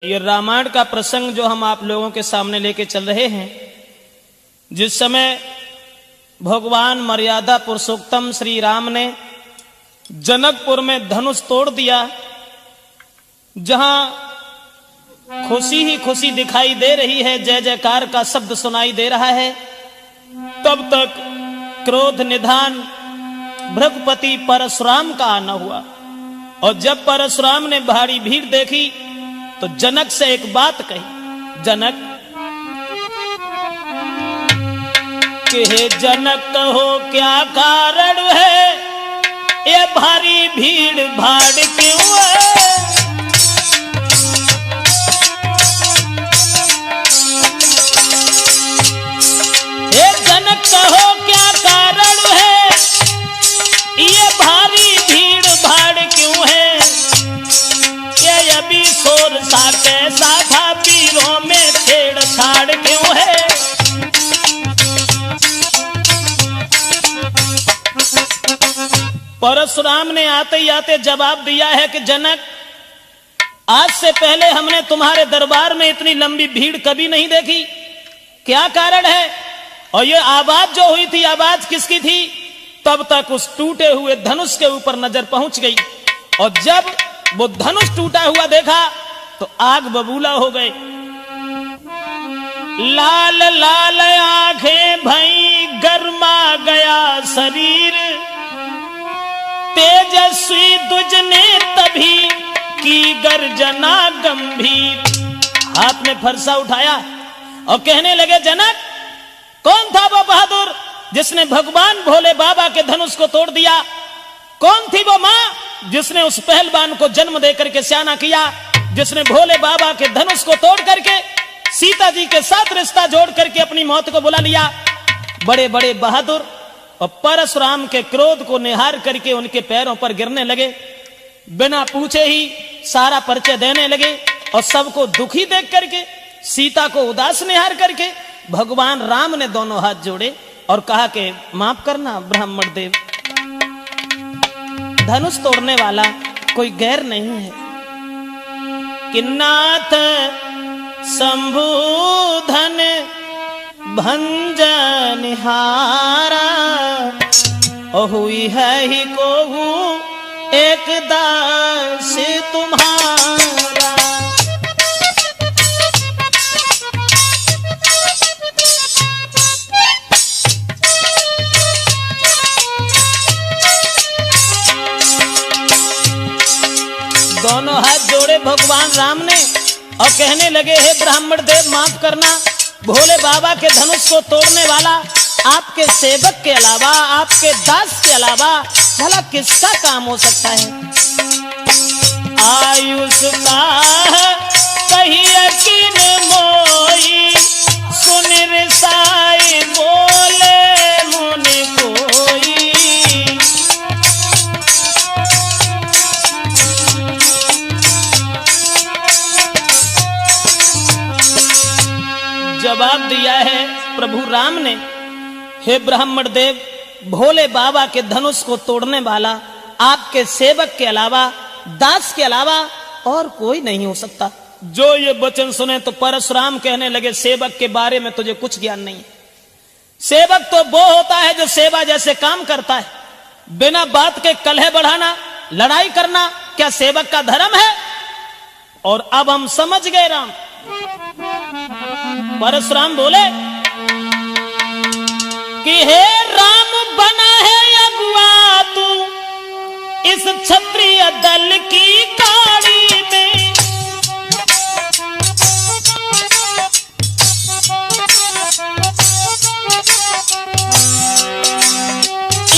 ये रामायण का प्रसंग जो हम आप लोगों के सामने लेके चल रहे हैं, जिस समय भगवान मर्यादा पुरुषोत्तम श्री राम ने जनकपुर में धनुष तोड़ दिया, जहां खुशी ही खुशी दिखाई दे रही है, जय जयकार का शब्द सुनाई दे रहा है, तब तक क्रोध निधान भृगुपति परशुराम का आना हुआ। और जब परशुराम ने भारी भीड़ देखी तो जनक से एक बात कही, जनक कि हे जनक कहो क्या कारण है, ये भारी भीड़ भाड़ क्यों है। हे जनक कहो क्या कारण है, ये भारी भीड़ भाड़ क्यों है। ये अभी शोर सा कैसा था, पीरों में छेड़छाड़ क्यों है। परशुराम ने आते ही आते जवाब दिया है कि जनक, आज से पहले हमने तुम्हारे दरबार में इतनी लंबी भीड़ कभी नहीं देखी, क्या कारण है। और ये आवाज जो हुई थी, आवाज किसकी थी। तब तक उस टूटे हुए धनुष के ऊपर नजर पहुंच गई, और जब वो धनुष टूटा हुआ देखा तो आग बबूला हो गए। लाल लाल आंखें भई, गरमा गया शरीर, तेजस्वी दुज ने तभी की गर्जना गंभीर। हाथ में फरसा उठाया और कहने लगे, जनक कौन था वो बहादुर जिसने भगवान भोले बाबा के धनुष को तोड़ दिया। कौन थी वो मां जिसने उस पहलवान को जन्म देकर के स्याना किया, जिसने भोले बाबा के धनुष को तोड़ करके सीता जी के साथ रिश्ता जोड़ करके अपनी मौत को बुला लिया। बड़े बड़े बहादुर और परशुराम के क्रोध को निहार करके उनके पैरों पर गिरने लगे, बिना पूछे ही सारा परिचय देने लगे। और सबको दुखी देख करके, सीता को उदास निहार करके भगवान राम ने दोनों हाथ जोड़े और कहा कि माफ करना ब्राह्मण देव, धनुष तोड़ने वाला कोई गैर नहीं है। कि नाथ शंभुधन भंजन हारा, और हुई है ही को एक दास तुम्हारा। दोनों हाथ जोड़े भगवान राम ने और कहने लगे, हे ब्राह्मण देव माफ करना, भोले बाबा के धनुष को तोड़ने वाला आपके सेवक के अलावा, आपके दास के अलावा भला किसका काम हो सकता है। आयुष का कही यकीन मोई, सुन रिसाई बोले मुनि कोई। जवाब दिया है प्रभु राम ने, हे ब्राह्मण देव, भोले बाबा के धनुष को तोड़ने वाला आपके सेवक के अलावा, दास के अलावा और कोई नहीं हो सकता। जो ये वचन सुने तो परशुराम कहने लगे, सेवक के बारे में तुझे कुछ ज्ञान नहीं है। सेवक तो वो होता है जो सेवा जैसे काम करता है। बिना बात के कलह बढ़ाना, लड़ाई करना क्या सेवक का धर्म है। और अब हम समझ गए राम। परशुराम बोले कि हे राम बना है अगुआ तू इस क्षत्रिय दल की काड़ी में।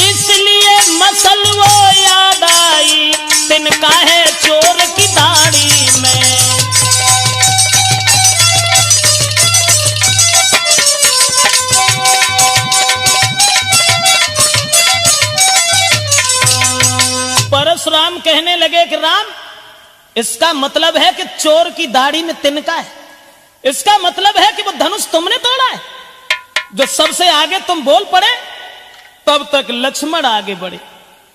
इसलिए मसल वो याद आई, तिनका है चोर की दाढ़ी में। परशुराम कहने लगे कि राम, इसका मतलब है कि चोर की दाढ़ी में तिनका है। इसका मतलब है कि वो धनुष तुमने तोड़ा है। जो सबसे आगे तुम बोल पड़े, तब तक लक्ष्मण आगे बढ़े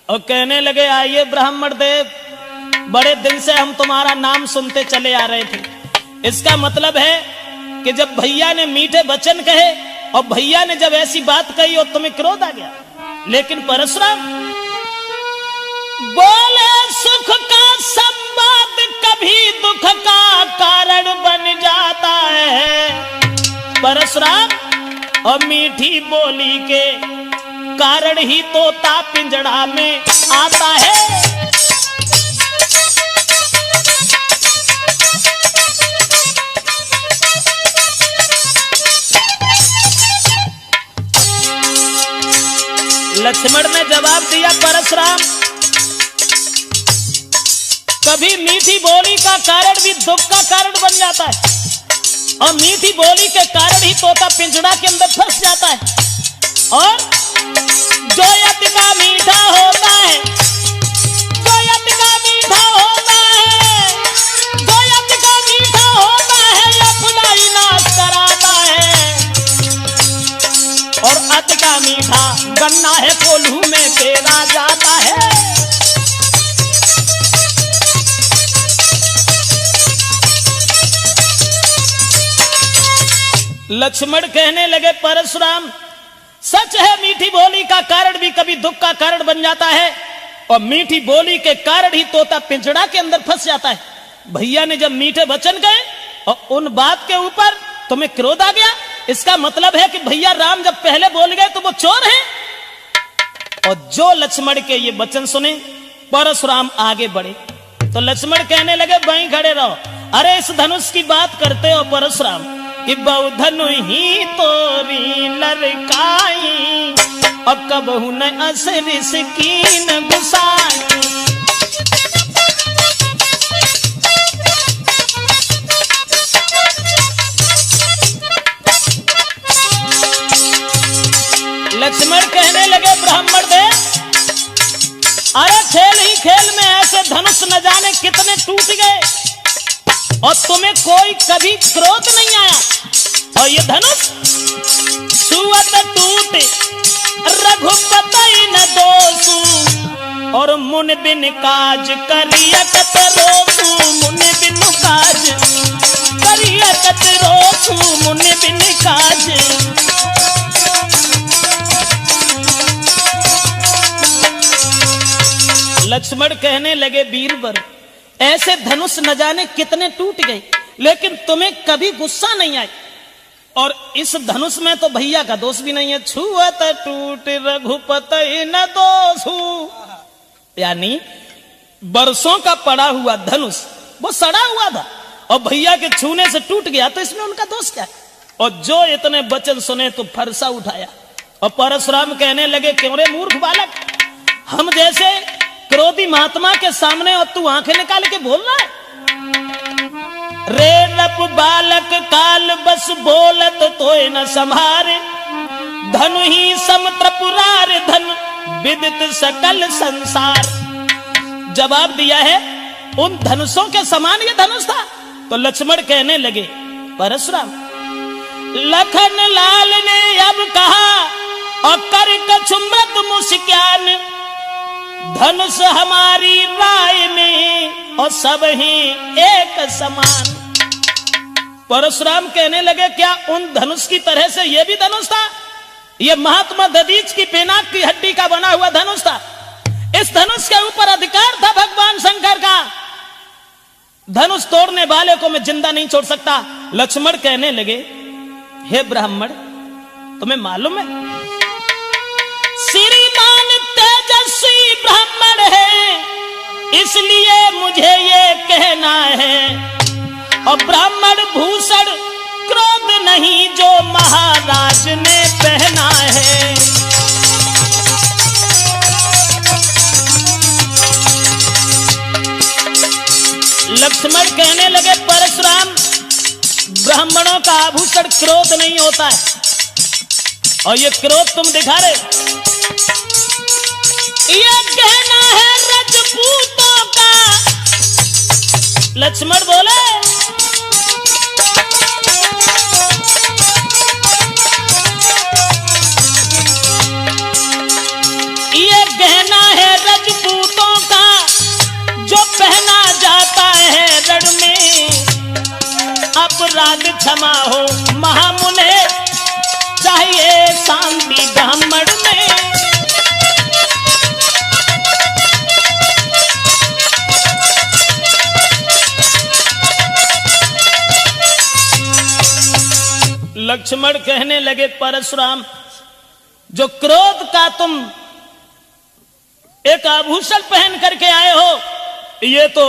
और कहने लगे, आइए ब्राह्मण देव, बड़े दिन से हम तुम्हारा नाम सुनते चले आ रहे थे। इसका मतलब है कि जब भैया ने मीठे वचन कहे और भैया ने जब ऐसी बात कही और तुम्हें क्रोध आ गया। लेकिन परशुराम बोले सुख का संवाद कभी दुख का कारण बन जाता है। परशुराम और मीठी बोली के कारण ही तोता पिंजड़ा में आता है। लक्ष्मण ने जवाब दिया, परशुराम कभी मीठी बोली का कारण भी दुख का कारण बन जाता है और मीठी बोली के कारण ही तोता पिंजड़ा के अंदर फंस जाता है। और जो यत का मीठा होता है, जो यत का मीठा होता है, जो यत का मीठा होता है अपना ही नाश कराता है। और अत का मीठा गन्ना है कोल्हू में तेरा जाता है। लक्ष्मण कहने लगे, परशुराम सच है मीठी बोली का कारण भी कभी दुख का कारण बन जाता है और मीठी बोली के कारण ही तोता पिंजड़ा के अंदर फंस जाता है। भैया ने जब मीठे वचन गए और उन बात के ऊपर तुम्हें क्रोध आ गया, इसका मतलब है कि भैया राम जब पहले बोल गए तो वो चोर हैं। और जो लक्ष्मण के ये वचन सुने परशुराम आगे बढ़े तो लक्ष्मण कहने लगे, वहीं खड़े रहो। अरे इस धनुष की बात करते हो परशुराम कि बहु धनु ही तोरी लड़काई और कबहू न असर सकीन गुसाई। लक्ष्मण कहने लगे, ब्राह्मण दे अरे खेल ही खेल में ऐसे धनुष न जाने कितने टूट गए और तुम्हें कोई कभी क्रोध नहीं आया। और ये धनुष छुअत टूट रघुपति न दोषु और मुन बिन काज करियत रोसु। मुन बिन काज करियत रोसु, मुन बिन काज। लक्ष्मण कहने लगे, वीरवर ऐसे धनुष न जाने कितने टूट गए लेकिन तुम्हें कभी गुस्सा नहीं आई। और इस धनुष में तो भैया का दोष भी नहीं है। छुअत टूट रघुपति न दोषु, यानी बरसों का पड़ा हुआ धनुष वो सड़ा हुआ था और भैया के छूने से टूट गया तो इसमें उनका दोष क्या है। और जो इतने वचन सुने तो फरसा उठाया और परशुराम कहने लगे, क्यों रे मूर्ख बालक, हम जैसे क्रोधी महात्मा के सामने और तू आंखें निकाल के बोल रहा है। रे नप बालक काल बस बोलत तोय न संहारे, धनु ही समत्रपुरार धन विदित सकल संसार। जवाब दिया है, उन धनुषों के समान ये धनुष था। तो लक्ष्मण कहने लगे, परशुराम लखन लाल ने अब कहा और कर कछुमत मुस्कान, धनुष हमारी राय में और सब ही एक समान। परशुराम कहने लगे, क्या उन धनुष की तरह से यह भी धनुष था? यह महात्मा दधीच की पेनाक की हड्डी का बना हुआ धनुष था। इस धनुष के ऊपर अधिकार था भगवान शंकर का। धनुष तोड़ने वाले को मैं जिंदा नहीं छोड़ सकता। लक्ष्मण कहने लगे, हे ब्राह्मण तुम्हें मालूम है श्रीमान तेजस्वी ब्राह्मण है, इसलिए मुझे ये कहना है। और ब्राह्मण भूषण क्रोध नहीं जो महाराज ने पहना है। लक्ष्मण कहने लगे, परशुराम ब्राह्मणों का आभूषण क्रोध नहीं होता है और ये क्रोध तुम दिखा रहे, ये कहना है रजपूतों का। लक्ष्मण बोले, ये कहना है रजपूतों का जो पहना जाता है रण में। अपराध क्षमा हो महामुने, चाहिए शांति ब्राह्मण में। लक्ष्मण कहने लगे परशुराम, जो क्रोध का तुम एक आभूषण पहन करके आए हो, ये तो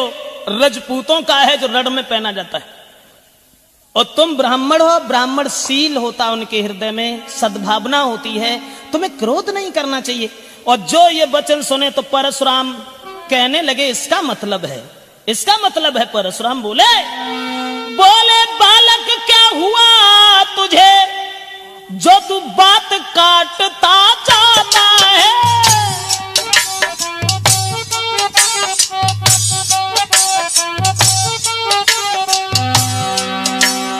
रजपूतों का है जो रण में पहना जाता है, और तुम ब्राह्मण हो, ब्राह्मण शील होता है उनके हृदय में, सद्भावना होती है, तुम्हें क्रोध नहीं करना चाहिए। और जो ये वचन सुने तो परशुराम कहने लगे इसका मतलब है, इसका मतलब है। परशुराम बोले बालक क्या हुआ तुझे, जो तू बात काटता जाता है।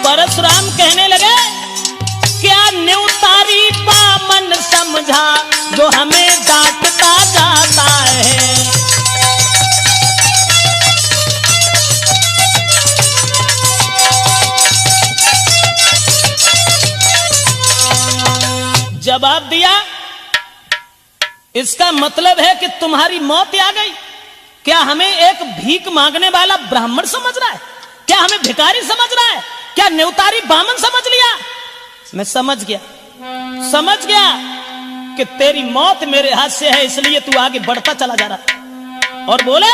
परशुराम कहने लगे क्या न्यूतारी बामन समझा, जो हमें डांटता जाता है। जवाब दिया, इसका मतलब है कि तुम्हारी मौत आ गई। क्या हमें एक भीख मांगने वाला ब्राह्मण समझ रहा है? क्या हमें भिखारी समझ रहा है? क्या न्यूतारी बामन समझ लिया? मैं समझ गया कि तेरी मौत मेरे हाथ से है, इसलिए तू आगे बढ़ता चला जा रहा। और बोले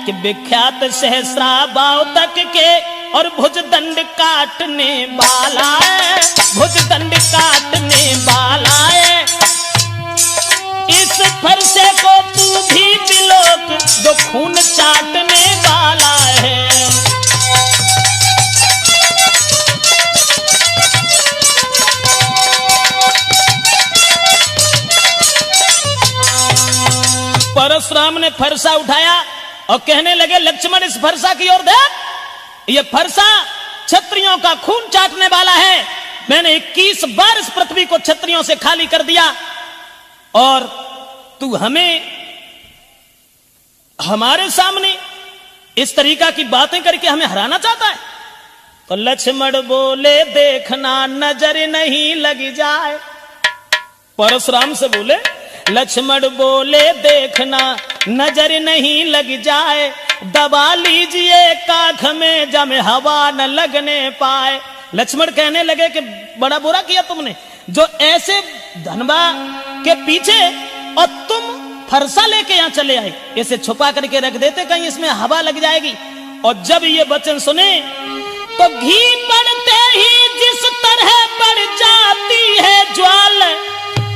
कि विख्यात सहस्रा बाव तक के और भुजदंड काटने वाला है, भुजदंड काटने वाला है। इस फरसे को तू भी बिलोक, जो खून चाटने वाला है। परशुराम ने फरसा उठाया और कहने लगे लक्ष्मण इस फरसा की ओर देख, ये फरसा क्षत्रियों का खून चाटने वाला है। मैंने 21 बार इस पृथ्वी को क्षत्रियों से खाली कर दिया, और तू हमें हमारे सामने इस तरीका की बातें करके हमें हराना चाहता है। तो लक्ष्मण बोले देखना नजर नहीं लग जाए। परशुराम से बोले, लक्ष्मण बोले देखना नजर नहीं लग जाए, दबा लीजिए काख में जमे हवा न लगने पाए। लक्ष्मण कहने लगे कि बड़ा बुरा किया तुमने, जो ऐसे धनबा के पीछे और तुम फरसा लेके यहां चले आए, इसे छुपा करके रख देते, कहीं इसमें हवा लग जाएगी। और जब ये वचन सुने तो घी पड़ते ही जिस तरह बढ़ जाती है ज्वाल,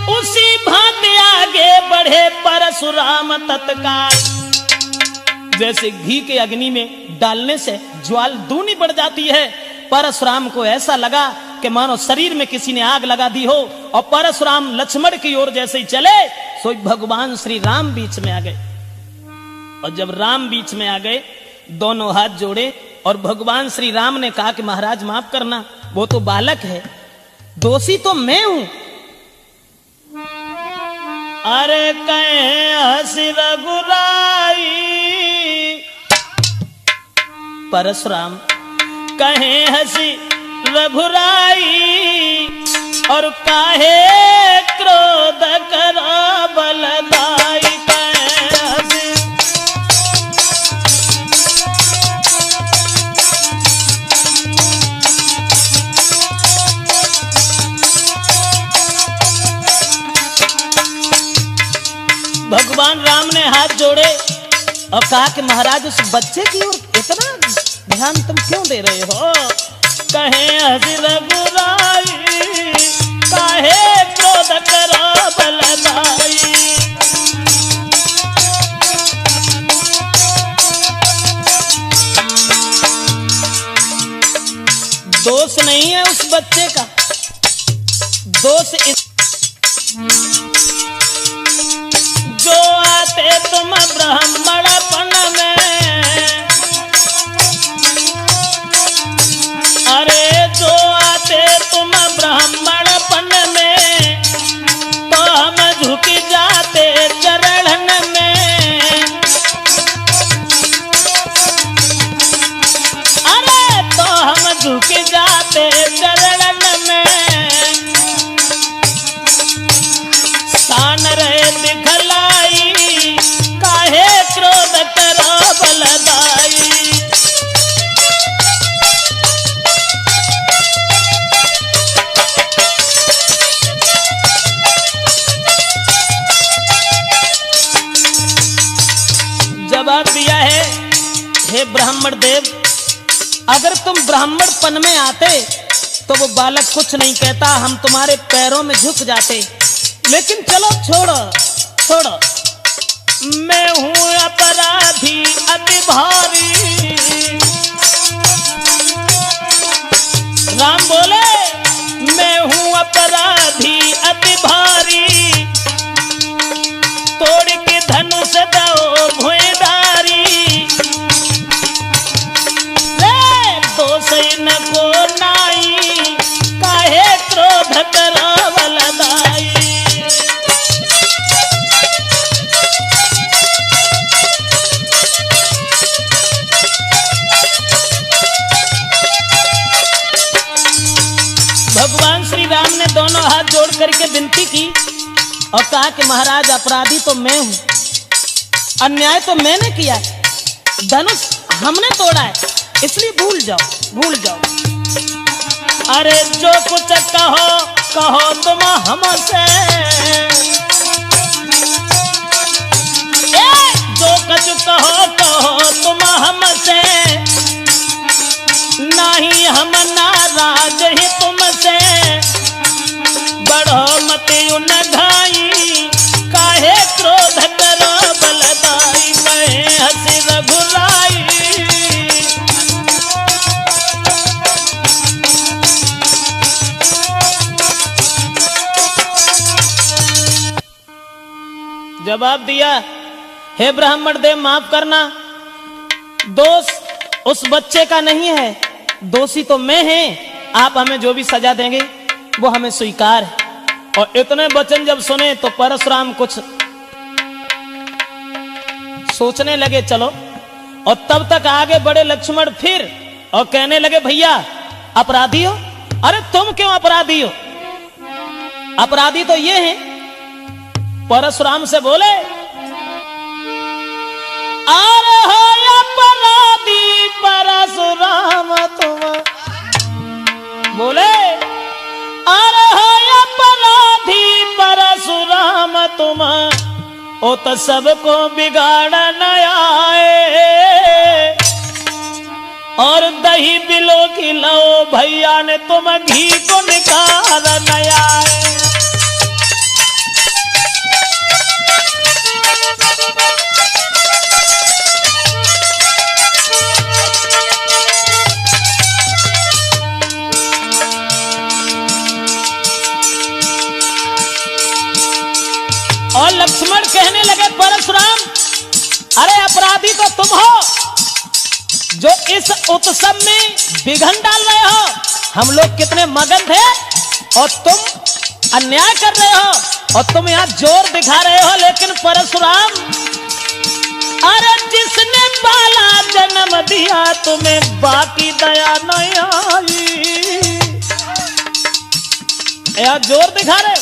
उसी भांति आगे बढ़े परशुराम तत्काल। जैसे घी के अग्नि में डालने से ज्वाल दूनी बढ़ जाती है, परशुराम को ऐसा लगा कि मानो शरीर में किसी ने आग लगा दी हो। और परशुराम लक्ष्मण की ओर जैसे ही चले, सो भगवान श्री राम बीच में आ गए। और जब राम बीच में आ गए, दोनों हाथ जोड़े, और भगवान श्री राम ने कहा कि महाराज माफ करना, वो तो बालक है, दोषी तो मैं हूं। अरे कहे हंसी रघुराई, परशुराम कहे हंसी रघुराई, और काहे क्रोध करा बलदाई। कहे हंसी भगवान राम ने हाथ जोड़े और कहा कि महाराज उस बच्चे की ओर इतना ध्यान तुम क्यों दे रहे हो? कहे हंसी रघुराई, काहे क्रोध करो बलदाई। दोष नहीं है उस बच्चे का, दोष जो आते तुम ब्राह्मणपन में, अरे जो आते तुम ब्राह्मणपन में, तो हम झुक जाते चरणन में। अरे तो हम झुक हे ब्राह्मण देव, अगर तुम ब्राह्मणपन में आते तो वो बालक कुछ नहीं कहता, हम तुम्हारे पैरों में झुक जाते। लेकिन चलो छोड़ो छोड़ो, मैं हूं अपराधी अति भारी। राम बोले, मैं हूं अपराधी अति भारी, तोड़ के धनुष दो भुइंडारी। ले दोष न को नाई, काहे क्रोध करावल दाई। भगवान श्री राम ने दोनों हाथ जोड़ करके विनती की और कहा कि महाराज अपराधी तो मैं हूं, अन्याय तो मैंने किया, धनुष हमने तोड़ा है, इसलिए भूल जाओ भूल जाओ। अरे जो कुछ कहो कहो तुम हमसे, जो कुछ कहो कहो तुम हमसे, नहीं हम नाराज ही तुमसे। बढ़ो मत उन घाई, काहे क्रोध करो बलदाई, कहे हंसी रघुराई। जवाब दिया, हे ब्राह्मण देव माफ करना, दोष उस बच्चे का नहीं है, दोषी तो मैं है। आप हमें जो भी सजा देंगे वो हमें स्वीकार है। और इतने वचन जब सुने तो परशुराम कुछ सोचने लगे, चलो। और तब तक आगे बढ़े लक्ष्मण फिर और कहने लगे, भैया अपराधी हो? अरे तुम क्यों अपराधी हो? अपराधी तो ये हैं। परशुराम से बोले, अरे हो अपराधी परशुराम तुम। बोले, अरे हो अपराधी परशुराम तुम, ओ तो सबको बिगाड़न आए। और दही बिलो की लो भैया ने तुम घी को निकाल आए। और लक्ष्मण कहने लगे, परशुराम अरे अपराधी तो तुम हो जो इस उत्सव में विघ्न डाल रहे हो। हम लोग कितने मगन थे और तुम अन्याय कर रहे हो और तुम यहाँ जोर दिखा रहे हो। लेकिन परशुराम, अरे जिसने बाला जन्म दिया तुम्हें बाकी दया नहीं आई। यहाँ जोर दिखा रहे हो,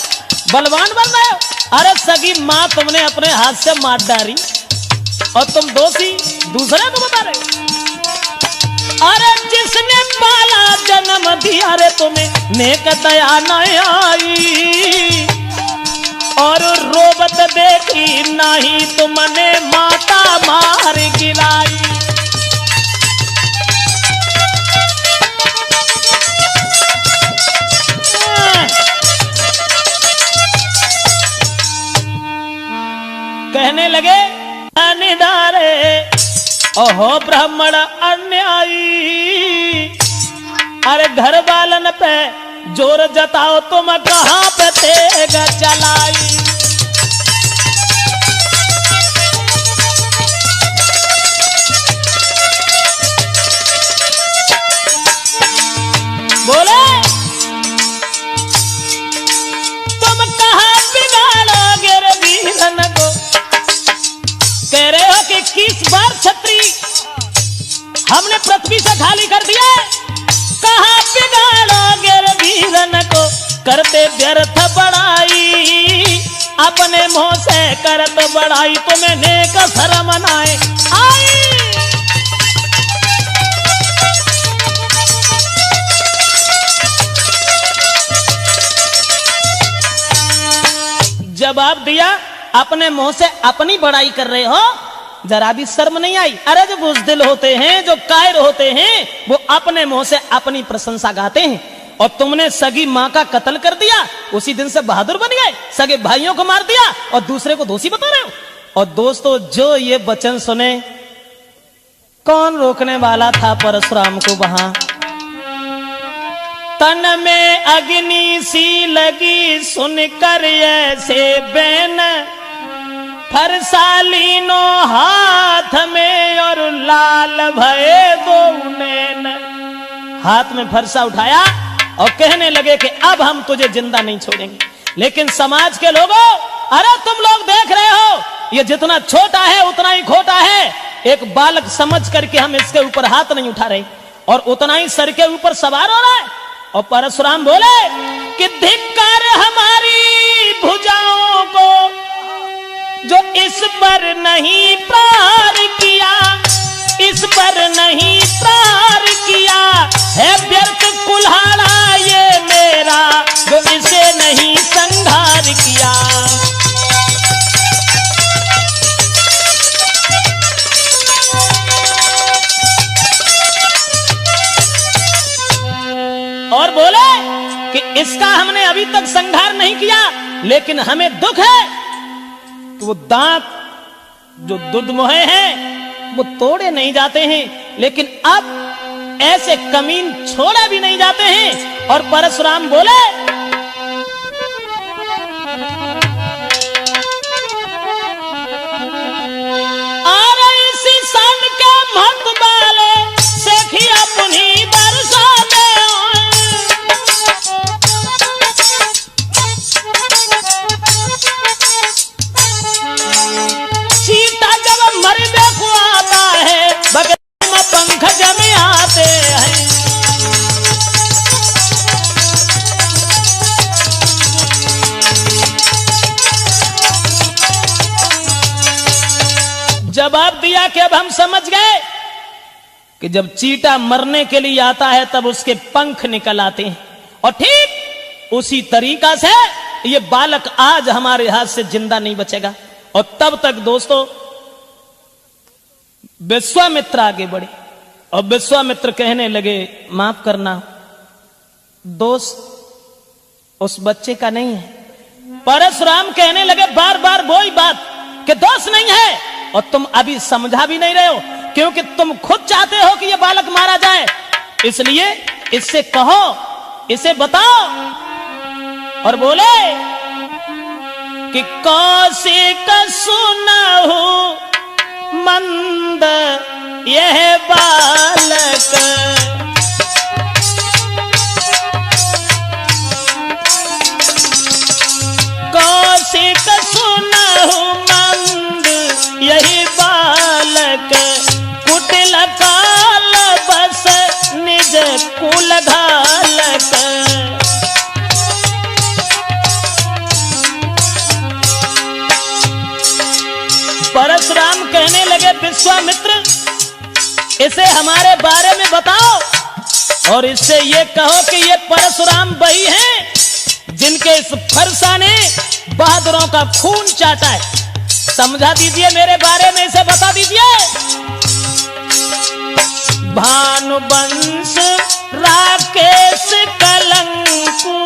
बलवान बन रहे हो। अरे सगी माँ तुमने अपने हाथ से मार डाली और तुम दोषी दूसरे को बता रहे हो। अरे जिसने बाला जन्म दिया रे तुम्हें नेक दया नहीं आई। और रोबत देखी नहीं तुमने माता मार गिराई। कहने लगे, निधारे ओहो ब्राह्मण अन्यायी। अरे घर वालन पे जोर जताओ तुम कहां पे तेग चलाई। बोले, तुम कहां बिगाड़ोगे रे वीरन को। कह रहे हो कि 21 बार छत्री हमने पृथ्वी से खाली कर दिया। कहां बिगाड़ोगे रे वीरन को, करते व्यर्थ बड़ाई। अपने मुंह से करत बड़ाई, तुम्हें नेक शर्म नाए आई। जवाब दिया, अपने मुंह से अपनी बड़ाई कर रहे हो, जरा भी शर्म नहीं आई? अरे जो बुज़दिल होते हैं, जो कायर होते हैं, वो अपने मुंह से अपनी प्रशंसा गाते हैं। और तुमने सगी माँ का कत्ल कर दिया, उसी दिन से बहादुर बन गए, सगे भाइयों को मार दिया और दूसरे को दोषी बता रहे हो। और दोस्तों, जो ये वचन सुने, कौन रोकने वाला था परशुराम को? वहां तन में अग्नि सी लगी, सुनकर ऐसे बैन, फरसालीनो हाथ में और लाल भये दो नैन। हाथ में फरसा उठाया और कहने लगे कि अब हम तुझे जिंदा नहीं छोड़ेंगे। लेकिन समाज के लोगों, अरे तुम लोग देख रहे हो, ये जितना छोटा है उतना ही खोटा है। एक बालक समझ करके हम इसके ऊपर हाथ नहीं उठा रहे, और उतना ही सर के ऊपर सवार हो रहा है। और परशुराम बोले कि धिक्कार हमारी भुजाओं को, जो इस पर नहीं प्रहार किया, इस पर नहीं प्रहार किया है। व्यर्थ कुल्हाड़ा ये मेरा, जो इसे नहीं संहार किया। और बोले कि इसका हमने अभी तक संहार नहीं किया, लेकिन हमें दुख है कि वो दांत जो दुधमुहे हैं वो तोड़े नहीं जाते हैं, लेकिन अब ऐसे कमीन छोड़ा भी नहीं जाते हैं। और परशुराम बोले अरे इसी सन के मत बाले सेखिया पुनी बरसा दे। चीता जब मरने को आता है, बगल में पंख जमे आते हैं। जवाब दिया कि अब हम समझ गए कि जब चीता मरने के लिए आता है तब उसके पंख निकल आते हैं, और ठीक उसी तरीका से ये बालक आज हमारे हाथ से जिंदा नहीं बचेगा। और तब तक दोस्तों विश्वामित्र आगे बढ़े, और विश्वामित्र कहने लगे माफ करना, दोष उस बच्चे का नहीं है। परशुराम कहने लगे बार बार वही बात कि दोष नहीं है, और तुम अभी समझा भी नहीं रहे हो, क्योंकि तुम खुद चाहते हो कि यह बालक मारा जाए। इसलिए इससे कहो, इसे बताओ। और बोले कि कौशिक सुनहु मंद यह बालक, कौशिक सुनहु मंद यही बालक, कुटिल काल बस निज कुल घालक। परशुराम कहने लगे विश्वामित्र, इसे हमारे बारे में बताओ, और इससे ये कहो कि ये परशुराम वही हैं जिनके इस फरसा ने बहादुरों का खून चाटा है। समझा दीजिए मेरे बारे में, इसे बता दीजिए। भानुवंश राकेश कलंकु,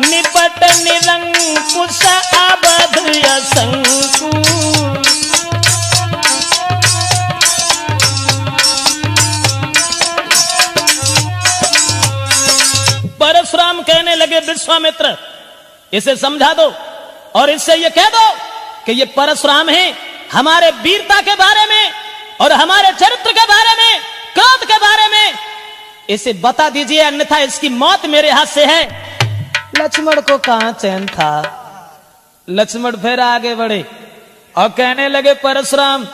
निपट निरंकुश अवध असंकु। परशुराम कहने लगे विश्वामित्र, इसे समझा दो और इससे ये कह दो कि ये परशुराम है हमारे वीरता के बारे में और हमारे चरित्र के बारे में, क्रोध के बारे में इसे बता दीजिए, अन्यथा इसकी मौत मेरे हाथ से है। लक्ष्मण को कहां चैन था। लक्ष्मण फिर आगे बढ़े और कहने लगे परशुराम,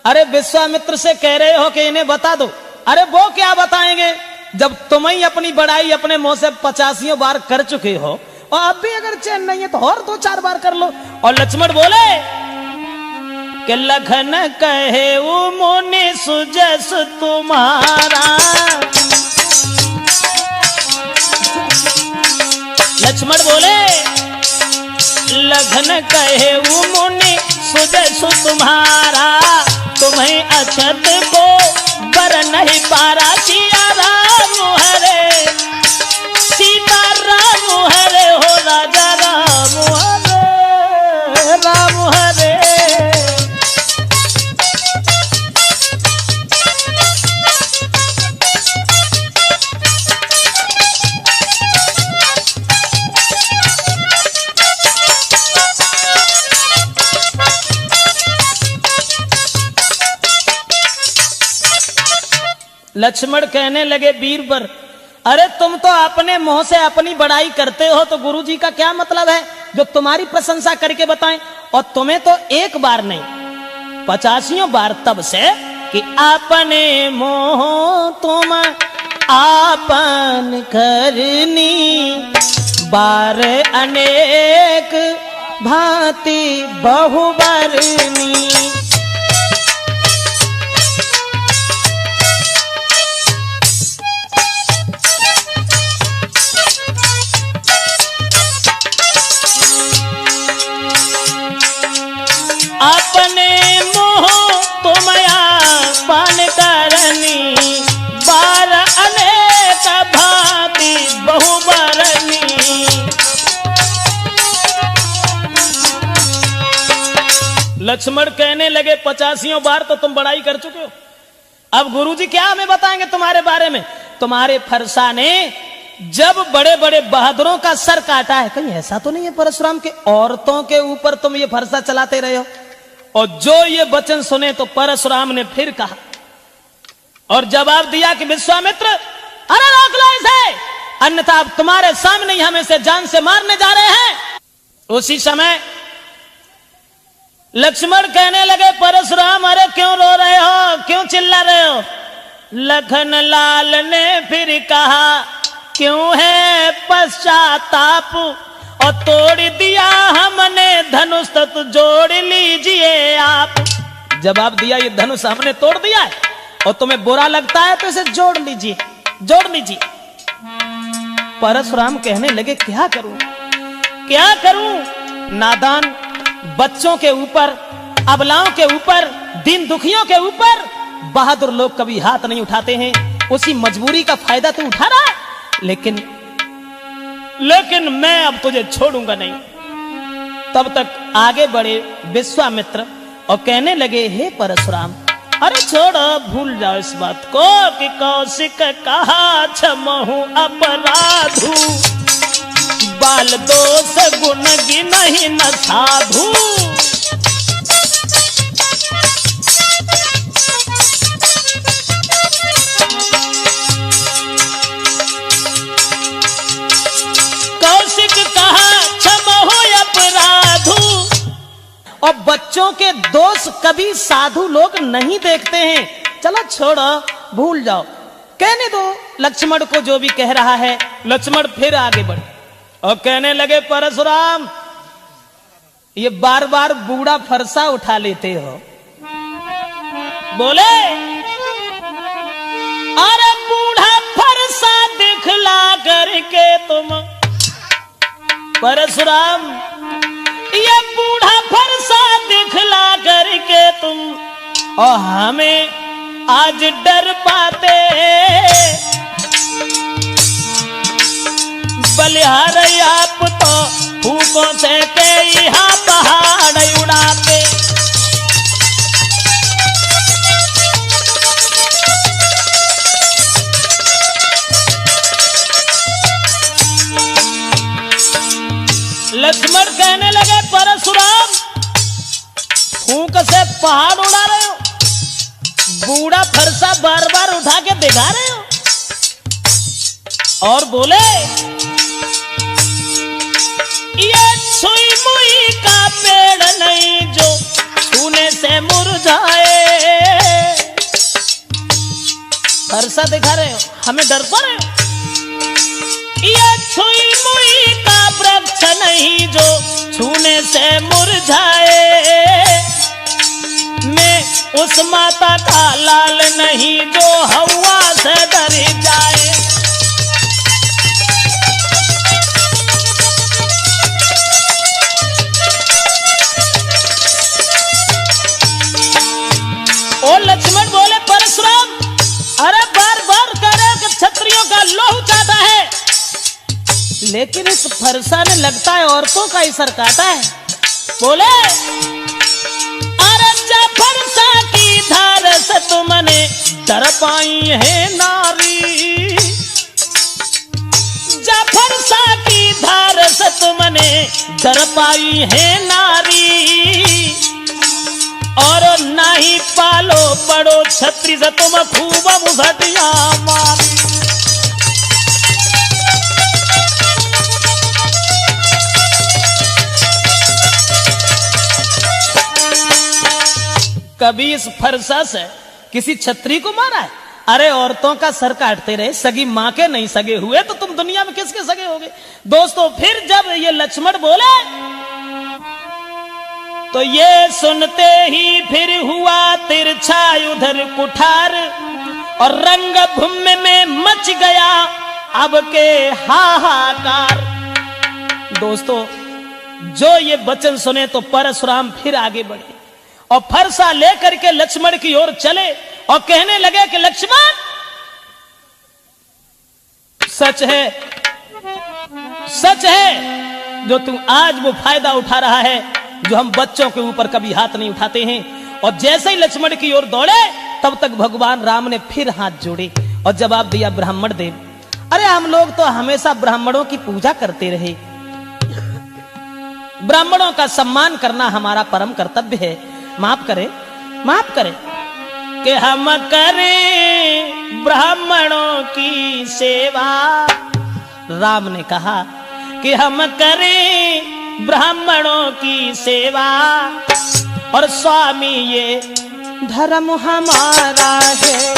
अरे विश्वामित्र से कह रहे हो कि इन्हें बता दो। अरे वो क्या बताएंगे जब तुम ही अपनी बड़ाई अपने मुंह से 85 बार कर चुके हो, और अब भी अगर चैन नहीं है तो और 2-4 बार कर लो। और लक्ष्मण बोले कि लखन कहे वो मुनि सुजस तुम्हारा। लक्ष्मण बोले लखन कहे वो मुनि सुजय सु तुम्हारा, तुम्हें अछत को बर नहीं पारा। सिया राम हरे सीता राम हरे हो राजा राम हरे राम हरे। लक्ष्मण कहने लगे बीरबर, अरे तुम तो अपने मुंह से अपनी बड़ाई करते हो, तो गुरुजी का क्या मतलब है जो तुम्हारी प्रशंसा करके बताएं। और तुम्हें तो एक बार नहीं 85 बार तब से कि अपने मोह तुम आपन करनी, बार अनेक भांति बहुबरनी। अपने मोह तुम आपन करनी, बार अनेक भांति बहुबरनी। लक्ष्मण कहने लगे 85 बार तो तुम बड़ाई कर चुके हो, अब गुरुजी क्या हमें बताएंगे तुम्हारे बारे में। तुम्हारे फरसा ने जब बड़े बड़े बहादुरों का सर काटा है, कहीं ऐसा तो नहीं है परशुराम के औरतों के ऊपर तुम ये फरसा चलाते रहे हो। और जो ये वचन सुने तो परशुराम ने फिर कहा और जवाब दिया कि विश्वामित्र, अरे रोक लो इसे, अन्यथा अब तुम्हारे सामने ही हम इसे जान से मारने जा रहे हैं। उसी समय लक्ष्मण कहने लगे, परशुराम अरे क्यों रो रहे हो, क्यों चिल्ला रहे हो। लखन लाल ने फिर कहा, क्यों है पश्चाताप, और तोड़ दिया हमने धनुष तो जोड़ लीजिए आप। जवाब दिया, ये धनुष हमने तोड़ दिया है और तुम्हें बुरा लगता है तो इसे जोड़ लीजिए, जोड़ लीजिए। परशुराम कहने लगे, क्या करूं, क्या करूं। नादान बच्चों के ऊपर, अबलाओं के ऊपर, दीन दुखियों के ऊपर बहादुर लोग कभी हाथ नहीं उठाते हैं। उसी मजबूरी का फायदा तू उठा रहा है, लेकिन मैं अब तुझे छोड़ूंगा नहीं। तब तक आगे बढ़े विश्वामित्र और कहने लगे, हे परशुराम, अरे छोड़ो, भूल जाओ इस बात को कि कौशिक कहा क्षमहु अपराधु, बाल दोष गुण गिनहि न साधु। और बच्चों के दोष कभी साधु लोग नहीं देखते हैं। चलो छोड़ो, भूल जाओ, कहने दो लक्ष्मण को जो भी कह रहा है। लक्ष्मण फिर आगे बढ़े और कहने लगे, परशुराम ये बार बार बूढ़ा फरसा उठा लेते हो। बोले, अरे बूढ़ा फरसा दिखला करके तुम, परशुराम ये बूढ़ा फरसा दिखला करके तुम और हमें आज डर पाते, बलिहार आप तो फूकों से के यहाँ पहाड़ उड़ाते। लक्ष्मण कहने लगे, परशुराम फूंक से पहाड़ उड़ा रहे हो, बूढ़ा फरसा बार बार उठा के दिखा रहे हो। और बोले, ये छुई मुई का पेड़ नहीं जो छूने से मुरझाए। फरसा दिखा रहे हो, हमें डर पा रहे हो। ये छुई मुई का वृक्ष नहीं जो छूने से मुरझाए, मैं उस माता का लाल नहीं जो हवा से डर जाए। लेकिन इस फरसा ने लगता है औरतों का ही सर काटा है। बोले अरे जा फरसा की धार से तुमने डर पाई है नारी, जा फरसा की धार से तुमने डर पाई है नारी, और ना ही पालो पड़ो छत्री से तुम खूब मुझटिया मारी। कभी इस फरसा से किसी छत्री को मारा है? अरे औरतों का सर काटते रहे, सगी मां के नहीं सगे हुए तो तुम दुनिया में किसके सगे होगे? दोस्तों फिर जब ये लक्ष्मण बोले तो ये सुनते ही फिर हुआ तिरछा उधर कुठार, और रंग भूमि में मच गया अब के हाहाकार। दोस्तों जो ये वचन सुने तो परशुराम फिर आगे बढ़े और फरसा लेकर के लक्ष्मण की ओर चले और कहने लगे कि लक्ष्मण सच है जो तू आज वो फायदा उठा रहा है जो हम बच्चों के ऊपर कभी हाथ नहीं उठाते हैं। और जैसे ही लक्ष्मण की ओर दौड़े तब तक भगवान राम ने फिर हाथ जोड़े और जवाब दिया ब्राह्मण देव, अरे हम लोग तो हमेशा ब्राह्मणों की पूजा करते रहे, ब्राह्मणों का सम्मान करना हमारा परम कर्तव्य है, माफ करें कि हम करें ब्राह्मणों की सेवा। राम ने कहा कि हम करें ब्राह्मणों की सेवा, और स्वामी ये धर्म हमारा है।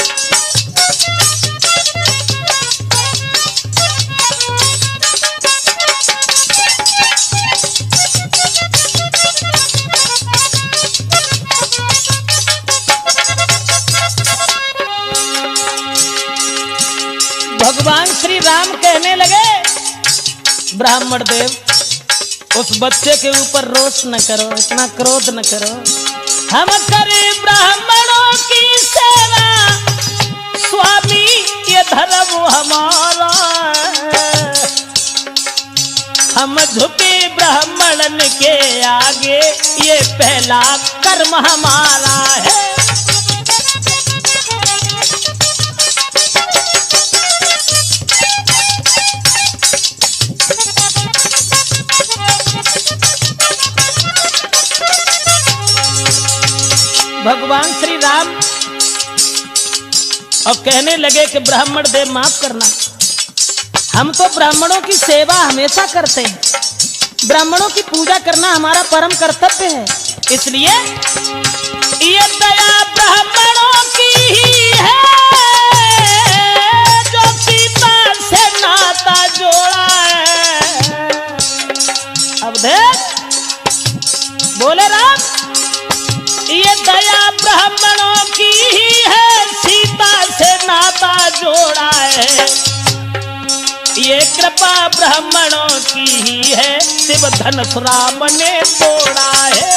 भगवान श्री राम कहने लगे ब्राह्मण देव उस बच्चे के ऊपर रोष न करो, इतना क्रोध न करो, हम करें ब्राह्मणों की सेवा, स्वामी ये धर्म हमारा, हम झुके ब्राह्मणन के आगे ये पहला कर्म हमारा है। भगवान श्री राम और कहने लगे कि ब्राह्मण देव माफ करना, हम तो ब्राह्मणों की सेवा हमेशा करते हैं, ब्राह्मणों की पूजा करना हमारा परम कर्तव्य है, इसलिए ये दया ब्राह्मणों की ही है जो सीता से नाता जोड़ा है। अब देख बोले राम, ये दया ब्राह्मणों की ही है, सीता से नाता जोड़ा है, ये कृपा ब्राह्मणों की ही है, शिव धनुष राम ने तोड़ा है।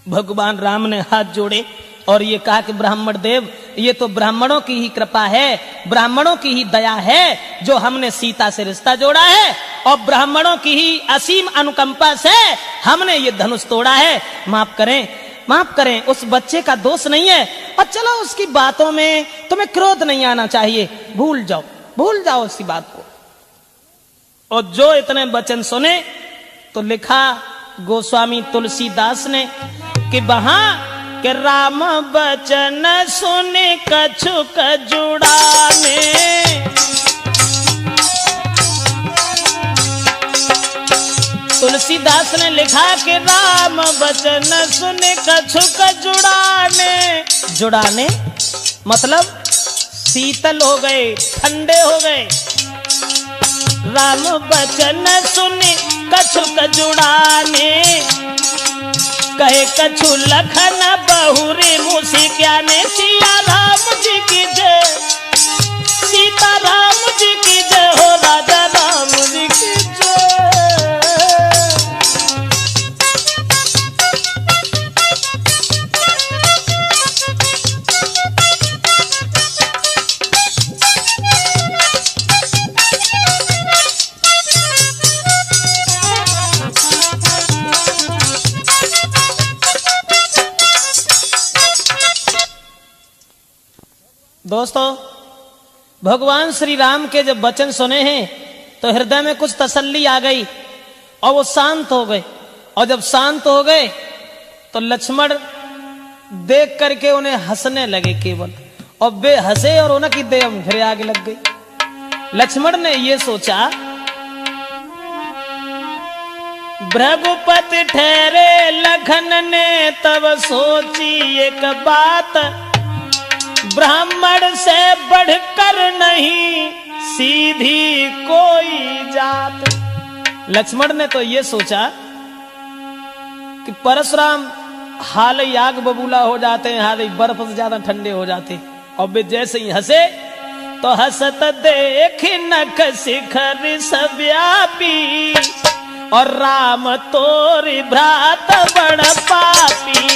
भगवान राम ने हाथ जोड़े और ये कहा कि ब्राह्मण देव ये तो ब्राह्मणों की ही कृपा है, ब्राह्मणों की ही दया है जो हमने सीता से रिश्ता जोड़ा है, और ब्राह्मणों की ही असीम अनुकंपा से हमने ये धनुष तोड़ा है। माफ करें उस बच्चे का दोष नहीं है, और चलो उसकी बातों में तुम्हें क्रोध नहीं आना चाहिए, भूल जाओ उसकी बात को। और जो इतने वचन सुने तो लिखा गोस्वामी तुलसीदास ने कि वहां कि राम बचन सुने कछुक जुड़ाने, तुलसीदास ने लिखा कि राम बचन सुने कछुक जुड़ाने मतलब शीतल हो गए, ठंडे हो गए। राम बचन सुने कछुक जुड़ाने, कहे कछु लखन बहुरे मुझे क्या ने, सिया राम जी की जय, सीता राम जी की जय हो, राजा राम जी की जय। दोस्तों, भगवान श्री राम के जब वचन सुने हैं तो हृदय में कुछ तसल्ली आ गई और वो शांत हो गए। और जब शांत हो गए तो लक्ष्मण देख करके उन्हें हंसने लगे केवल, और वे हंसे और उनकी देह फिर आगे लग गई। लक्ष्मण ने ये सोचा, भृगुपति ठहरे लखन ने तब सोची एक बात, ब्राह्मण से बढ़कर नहीं सीधी कोई जात। लक्ष्मण ने तो ये सोचा कि परशुराम हाल ही आग बबूला हो जाते हैं, हाल ही बर्फ से ज्यादा ठंडे हो जाते, और वे जैसे ही हंसे तो हंसत देख नख शिखर सव्यापी, और राम तोरी भ्रात बड़ पापी।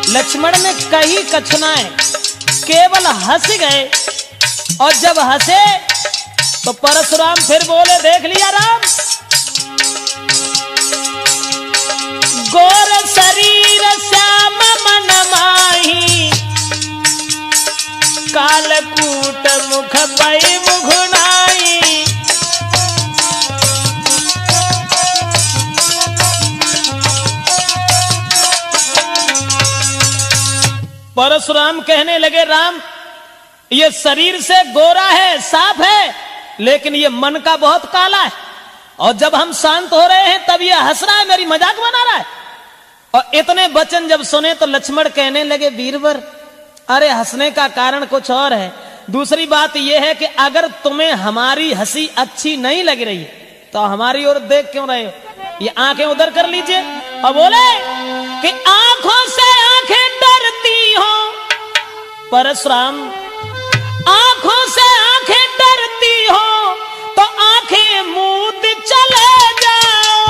लक्ष्मण ने कही कछुनाएं, केवल हंस गए, और जब हंसे तो परशुराम फिर बोले, देख लिया राम, गोर शरीर श्याम मन माही, कालकूट मुख पै मुघुनाई। परशुराम कहने लगे, राम ये शरीर से गोरा है, साफ है, लेकिन ये मन का बहुत काला है, और जब हम शांत हो रहे हैं तब ये हंस रहा है, मेरी मजाक बना रहा है। और इतने वचन जब सुने तो लक्ष्मण कहने लगे, वीरवर अरे हंसने का कारण कुछ और है, दूसरी बात यह है कि अगर तुम्हें हमारी हंसी अच्छी नहीं लग रही है तो हमारी ओर देख क्यों रहे हो, ये आंखें उधर कर लीजिए। और बोले कि आंखों से आंखें डरती हो, परशुराम आंखों से आंखें डरती हो तो आंखें मूंद चले जाओ।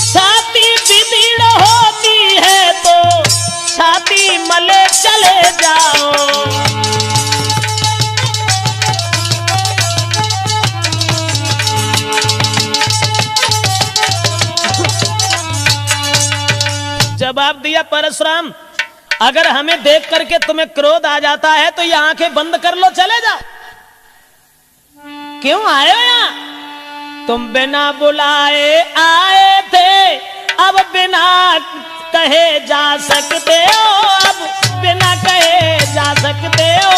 छाती बिगड़ होती है तो छाती मले चले जाओ। जवाब दिया परशुराम, अगर हमें देख करके तुम्हें क्रोध आ जाता है तो ये आंखें बंद कर लो, चले जाओ। क्यों आए हो यहां? तुम बिना बुलाए आए थे, अब बिना कहे जा सकते हो, अब बिना कहे जा सकते हो।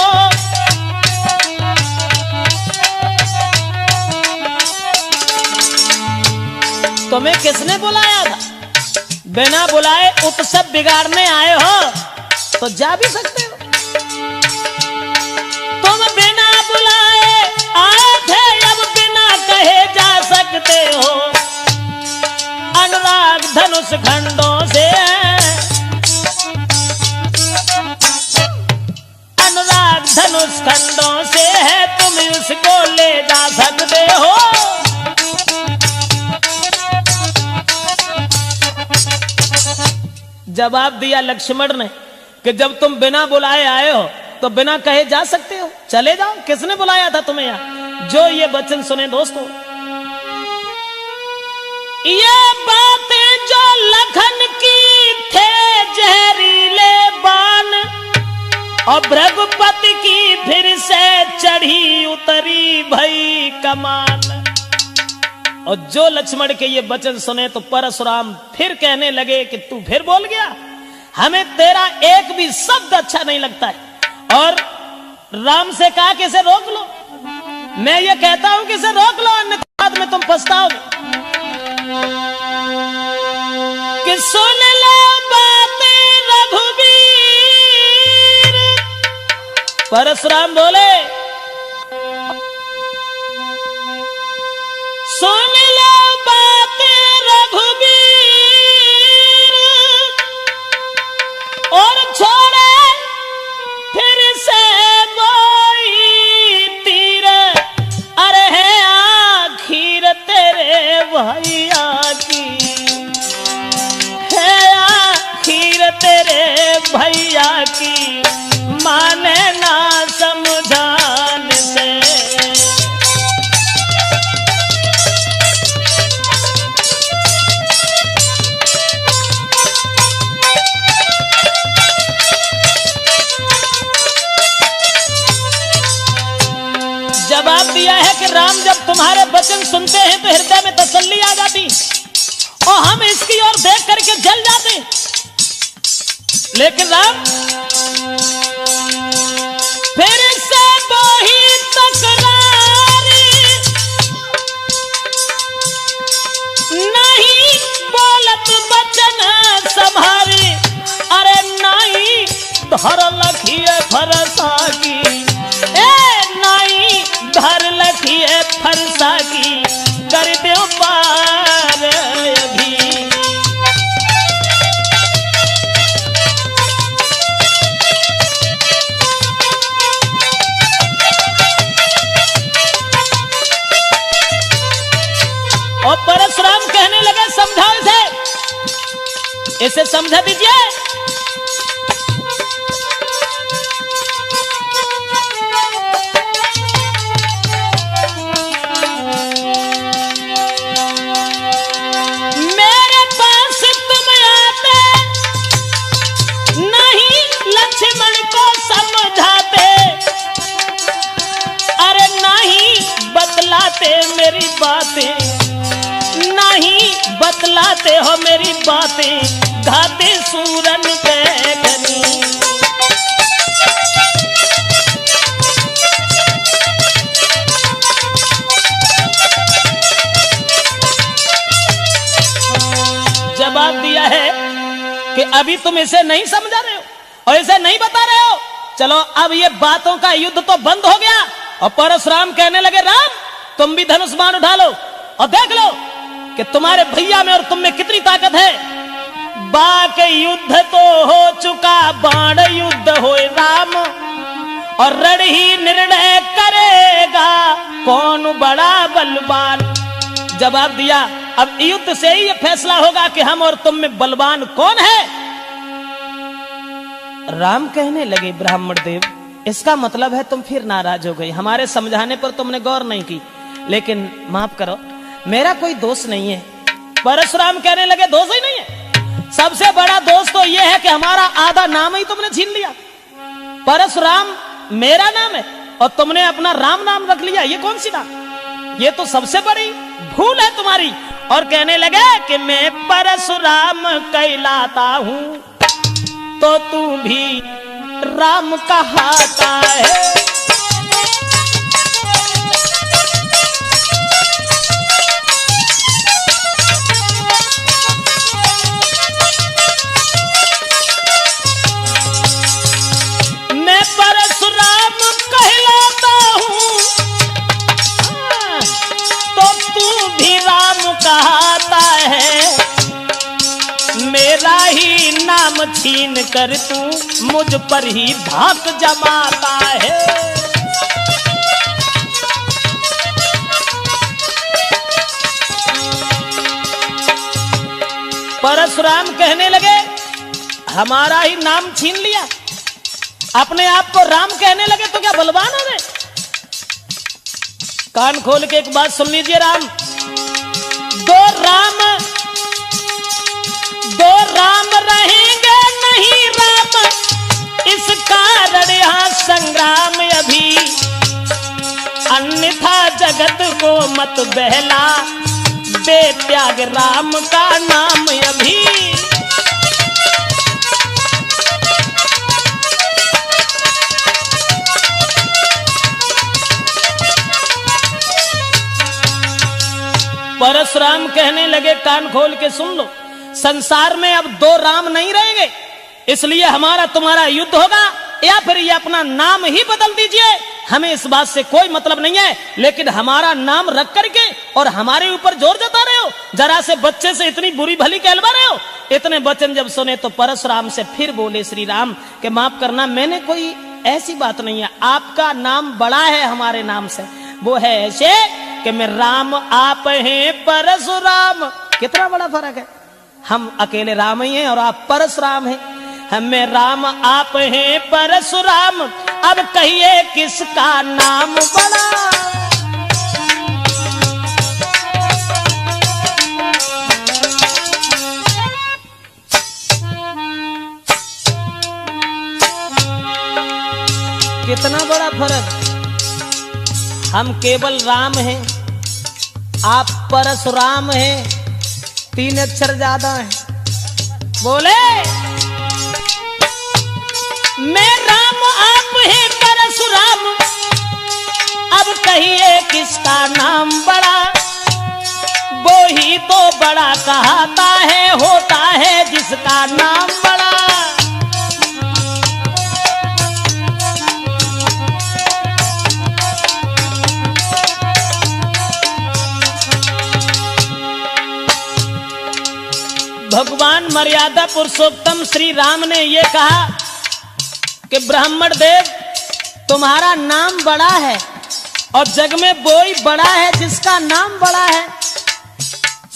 तुम्हें किसने बुलाया था? बिना बुलाए उत्सव बिगाड़ने आए हो तो जा भी सकते हो। तुम बिना बुलाए आए थे, अब बिना कहे जा सकते हो। अनुराग धनुष खंडों से, अनुराग धनुष खंडों से है, तुम उसको ले जा सकते हो। जवाब दिया लक्ष्मण ने कि जब तुम बिना बुलाए आए हो तो बिना कहे जा सकते हो, चले जाओ। किसने बुलाया था तुम्हें यहां? जो ये वचन सुने दोस्तों, ये बातें जो लखन की थे जहरीले बाण, और भृगुपति की फिर से चढ़ी उतरी भई कमान। और जो लक्ष्मण के ये वचन सुने तो परशुराम फिर कहने लगे कि तू फिर बोल गया, हमें तेरा एक भी शब्द अच्छा नहीं लगता है। और राम से कहा कि इसे रोक लो। मैं ये कहता हूं कि इसे रोक लो, अन्यथा बाद में तुम पछताओगे। कि सुन लो बातें रघुवीर, परशुराम बोले सुन लो बातें रघुवीर, और छोड़े फिर से कोई तीर, अरे है आखिर तेरे भैया की, है तेरे भैया की माने ना समझान से। जवाब दिया है कि राम जब तुम्हारे वचन सुनते हैं तो हृदय में तसल्ली आ जाती और हम इसकी ओर देख करके जल जाते। लेकिन राम फिर से वही तकरारी, नहीं बोलत वचन संभारी। अरे नहीं धर लखिए फरसा की, धर लखिए फरसा की, कर दो पार अभी। और परशुराम कहने लगे समझाओ इसे समझा दीजिए। मेरी बातें नहीं बतलाते हो, मेरी बातें घाते सूरन पे घनी। जवाब दिया है कि अभी तुम इसे नहीं समझा रहे हो और इसे नहीं बता रहे हो। चलो अब ये बातों का युद्ध तो बंद हो गया। और परशुराम कहने लगे राम तुम भी धनुष बाण उठा लो और देख लो कि तुम्हारे भैया में और तुम में कितनी ताकत है। बाक युद्ध तो हो चुका, बाण युद्ध होए राम, और रण ही निर्णय करेगा कौन बड़ा बलवान। जवाब दिया अब युद्ध से ही यह फैसला होगा कि हम और तुम में बलवान कौन है। राम कहने लगे ब्राह्मण देव इसका मतलब है तुम फिर नाराज हो गई, हमारे समझाने पर तुमने गौर नहीं की। लेकिन माफ करो मेरा कोई दोष नहीं है। परशुराम कहने लगे दोष ही नहीं है, सबसे बड़ा दोष तो यह है कि हमारा आधा नाम ही तुमने छीन लिया। परशुराम मेरा नाम है और तुमने अपना राम नाम रख लिया, ये कौन सी बात, ये तो सबसे बड़ी भूल है तुम्हारी। और कहने लगे कि मैं परशुराम कहलाता हूं तो तू भी राम कहाता है। मैं परशुराम कहलाता हूं तो तू भी राम कहाता है। मेरा ही नाम छीन कर तू मुझ पर ही धाक जमाता है। परशुराम कहने लगे हमारा ही नाम छीन लिया, अपने आप को राम कहने लगे तो क्या बलवान हो गए। कान खोल के एक बात सुन लीजिए राम, दो राम रहेंगे नहीं राम, इस कारण यहाँ संग्राम अभी, अन्यथा जगत को मत बहला, बेत्याग राम का नाम अभी। परशुराम कहने लगे कान खोल के सुन लो, संसार में अब दो राम नहीं रहेंगे, इसलिए हमारा तुम्हारा युद्ध होगा या फिर ये अपना नाम ही बदल दीजिए, हमें इस बात से कोई मतलब नहीं है। लेकिन हमारा नाम रख करके और हमारे ऊपर जोर जता रहे हो, जरा से बच्चे से इतनी बुरी भली कहलवा रहे हो। इतने वचन जब सुने तो परशुराम से फिर बोले श्री राम कि माफ करना, मैंने कोई ऐसी बात नहीं है, आपका नाम बड़ा है हमारे नाम से, वो है ऐसे कि मैं राम आप हैं परशुराम। कितना बड़ा फर्क है, हम अकेले राम ही हैं और आप परशुराम हैं। हमें राम आप हैं परशुराम, अब कहिए किसका नाम बड़ा। कितना बड़ा फर्क, हम केवल राम हैं, आप परशुराम हैं, 3 अक्षर ज्यादा हैं। बोले मैं राम आप हैं परशुराम, अब कहिए किसका नाम बड़ा। वो ही तो बड़ा कहता है, होता है जिसका नाम बड़ा। भगवान मर्यादा पुरुषोत्तम श्री राम ने यह कहा कि ब्राह्मण देव तुम्हारा नाम बड़ा है, और जग में वो ही बड़ा है जिसका नाम बड़ा है।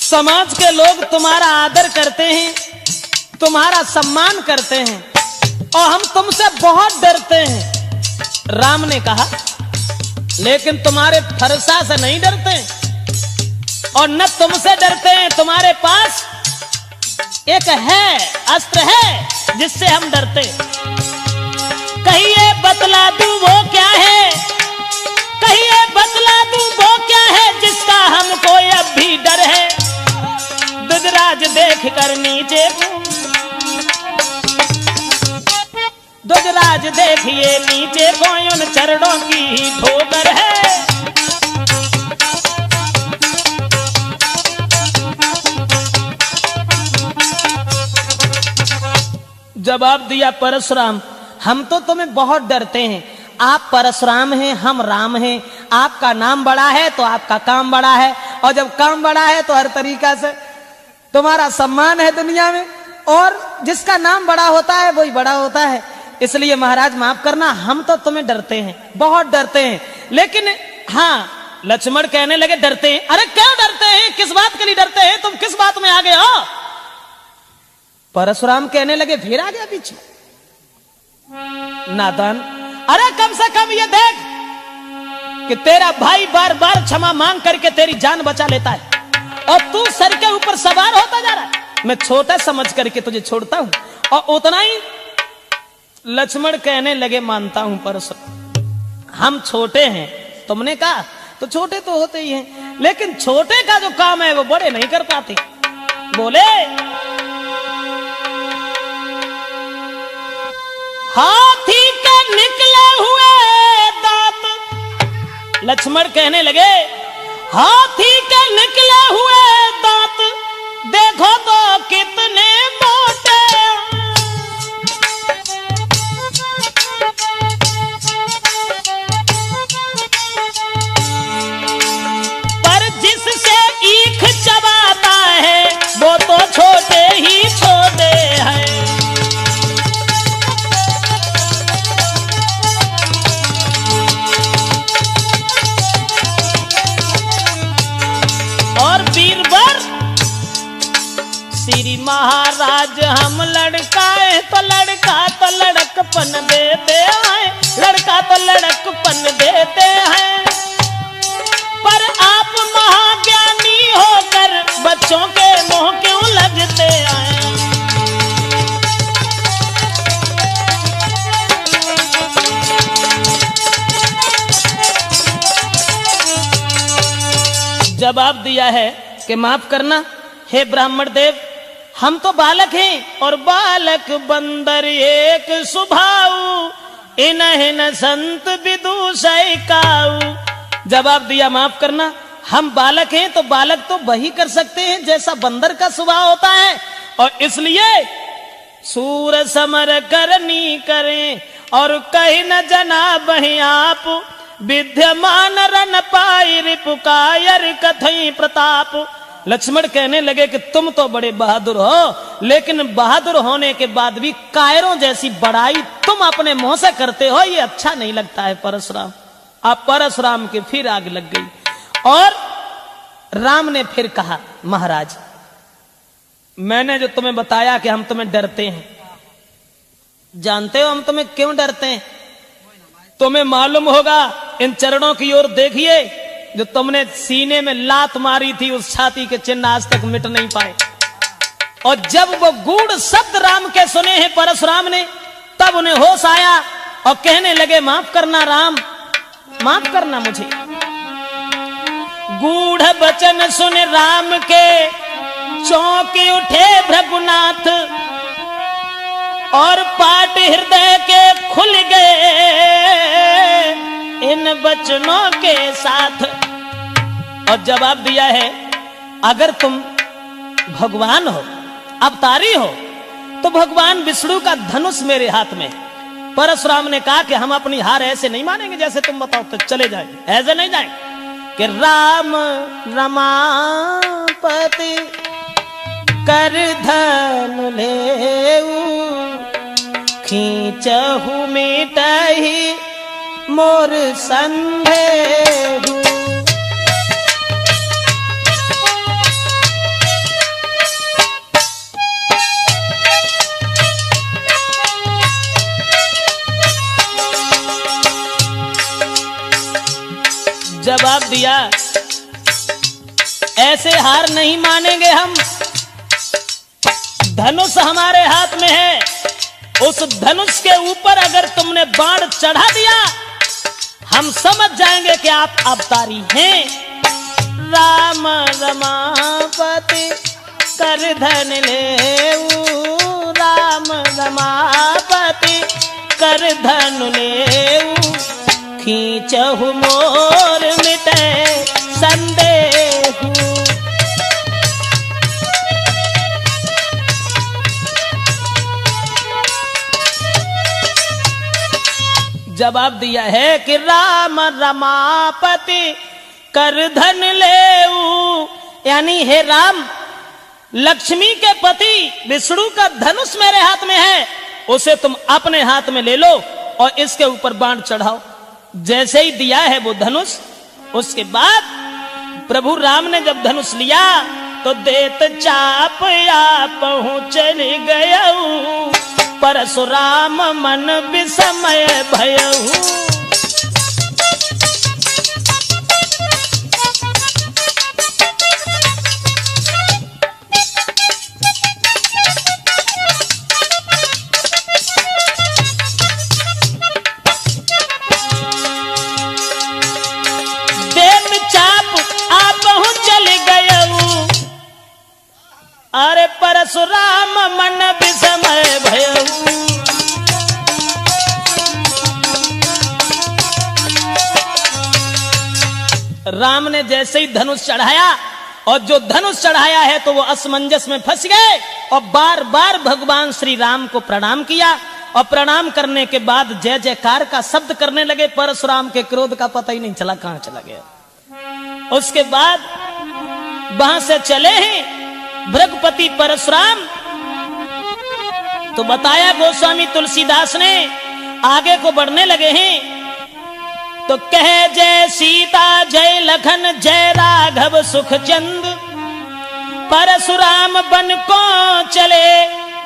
समाज के लोग तुम्हारा आदर करते हैं, तुम्हारा सम्मान करते हैं, और हम तुमसे बहुत डरते हैं। राम ने कहा लेकिन तुम्हारे फरसा से नहीं डरते, और न तुमसे डरते हैं। तुम्हारे पास एक है, अस्त्र है जिससे हम डरते। कहिए बतला दूं वो क्या है, कहिए बतला दूं वो क्या है, जिसका हमको अब भी डर है। दुधराज देख कर नीचे, दुधराज देखिए नीचे, कोई उन चरणों की ही ठोकर है। जवाब दिया परशुराम, हम तो तुम्हें बहुत डरते हैं। आप परशुराम हैं, हम राम हैं। आपका नाम बड़ा है तो आपका काम बड़ा है, और जब काम बड़ा है तो हर तरीका से तुम्हारा सम्मान है दुनिया में, और जिसका नाम बड़ा होता है वही बड़ा होता है। इसलिए महाराज माफ करना, हम तो तुम्हें डरते हैं, बहुत डरते हैं। लेकिन हाँ, लक्ष्मण कहने लगे डरते हैं? अरे क्यों डरते हैं, किस बात के लिए डरते हैं, तुम किस बात में आगे हो? परशुराम कहने लगे फिर आ गया पीछे नादान। अरे कम से कम ये देख कि तेरा भाई बार बार क्षमा मांग करके तेरी जान बचा लेता है, और तू सर के ऊपर सवार होता जा रहा है। मैं छोटा समझ करके तुझे छोड़ता हूं, और उतना ही लक्ष्मण कहने लगे मानता हूं परशुराम, हम छोटे हैं। तुमने कहा तो छोटे तो होते ही हैं, लेकिन छोटे का जो काम है वो बड़े नहीं कर पाते। बोले हाथी के निकले हुए दांत, लक्ष्मण कहने लगे हाथी के निकले हुए दांत, देखो तो कितने मोटे। पर जिससे ईख चबाता है वो तो छोटे ही छोटे हैं। श्री महाराज हम लड़का है तो लड़का तो लड़कपन देते हैं, लड़का तो लड़कपन देते हैं। पर आप महाज्ञानी होकर बच्चों के मुंह क्यों लगते हैं? जवाब दिया है कि माफ करना हे ब्राह्मण देव, हम तो बालक हैं, और बालक बंदर एक सुभाऊ, इन्हें संत विदुषय काऊ। जवाब दिया माफ करना, हम बालक हैं तो बालक तो वही कर सकते हैं जैसा बंदर का स्वभाव होता है, और इसलिए सूर समर करनी करें और कहीं न जना बही आप, विद्यमान रन पाई रिपुकायर कथई प्रताप। लक्ष्मण कहने लगे कि तुम तो बड़े बहादुर हो, लेकिन बहादुर होने के बाद भी कायरों जैसी बड़ाई तुम अपने मुंह से करते हो, ये अच्छा नहीं लगता है परशुराम। आप परशुराम के फिर आग लग गई, और राम ने फिर कहा महाराज मैंने जो तुम्हें बताया कि हम तुम्हें डरते हैं, जानते हो हम तुम्हें क्यों डरते हैं? तुम्हें मालूम होगा, इन चरणों की ओर देखिए, जो तुमने सीने में लात मारी थी, उस छाती के चिन्ह आज तक मिट नहीं पाए। और जब वो गूढ़ शब्द राम के सुने हैं परशुराम ने, तब उन्हें होश आया और कहने लगे, माफ करना राम, माफ करना मुझे। गूढ़ वचन सुन राम के चौंके उठे भृगुनाथ, और पाट हृदय के खुल गए इन वचनों के साथ। और जवाब दिया है, अगर तुम भगवान हो, अवतारी हो, तो भगवान विष्णु का धनुष मेरे हाथ में। परशुराम ने कहा कि हम अपनी हार ऐसे नहीं मानेंगे, जैसे तुम बताओ तो चले जाएंगे, ऐसे नहीं जाएंगे। कि राम रमापति कर धनु लेऊ, खींचहु मिटहि मोर संदेहु। जवाब दिया, ऐसे हार नहीं मानेंगे हम। धनुष हमारे हाथ में है, उस धनुष के ऊपर अगर तुमने बाण चढ़ा दिया, हम समझ जाएंगे कि आप अवतारी हैं। राम रमापति कर धन लेऊ, राम रमापति कर धन लेऊ, खींचहु मोर मिटे संदेहु। जवाब दिया है कि राम रमापति कर धन लेऊ, यानी हे राम, लक्ष्मी के पति विष्णु का धनुष मेरे हाथ में है, उसे तुम अपने हाथ में ले लो और इसके ऊपर बाण चढ़ाओ। जैसे ही दिया है वो धनुष, उसके बाद प्रभु राम ने जब धनुष लिया तो देत चाप आप चल गयऊ, परशुराम मन विस्मय भयऊ। अरे परशुराम मन विस्मय भयऊ। राम ने जैसे ही धनुष चढ़ाया, और जो धनुष चढ़ाया है तो वो असमंजस में फंस गए और बार बार भगवान श्री राम को प्रणाम किया। और प्रणाम करने के बाद जय जयकार का शब्द करने लगे। परशुराम के क्रोध का पता ही नहीं चला कहां चला गया। उसके बाद वहां से चले हैं भृगुपति परशुराम। तो बताया गोस्वामी तुलसीदास ने, आगे को बढ़ने लगे हैं तो कहे, जय सीता जय लखन जय राघव सुख चंद, परशुराम बन को चले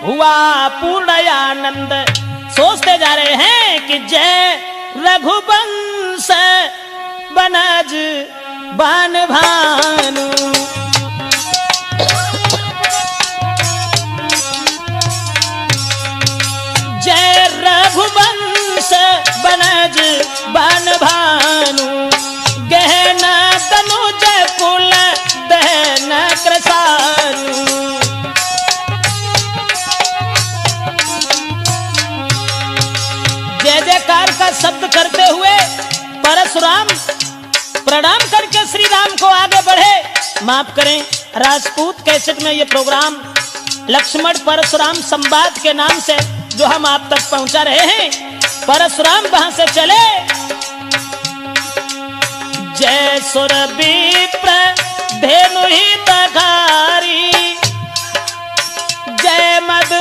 हुआ पूर्ण आनंद। सोचते जा रहे हैं कि जय रघुवंश बनज बान भानु, जय रघुवंश बनज बन भानु, गहन तनुज कुल दहन कृसानु। जय जयकार का शब्द करते हुए परशुराम प्रणाम करके श्री राम को आगे बढ़े। माफ करें, राजपूत कैसेट में ये प्रोग्राम लक्ष्मण परशुराम संवाद के नाम से जो हम आप तक पहुंचा रहे हैं। परशुराम वहां से चले, जय सुर विप्र धेनु हितकारी, जय मद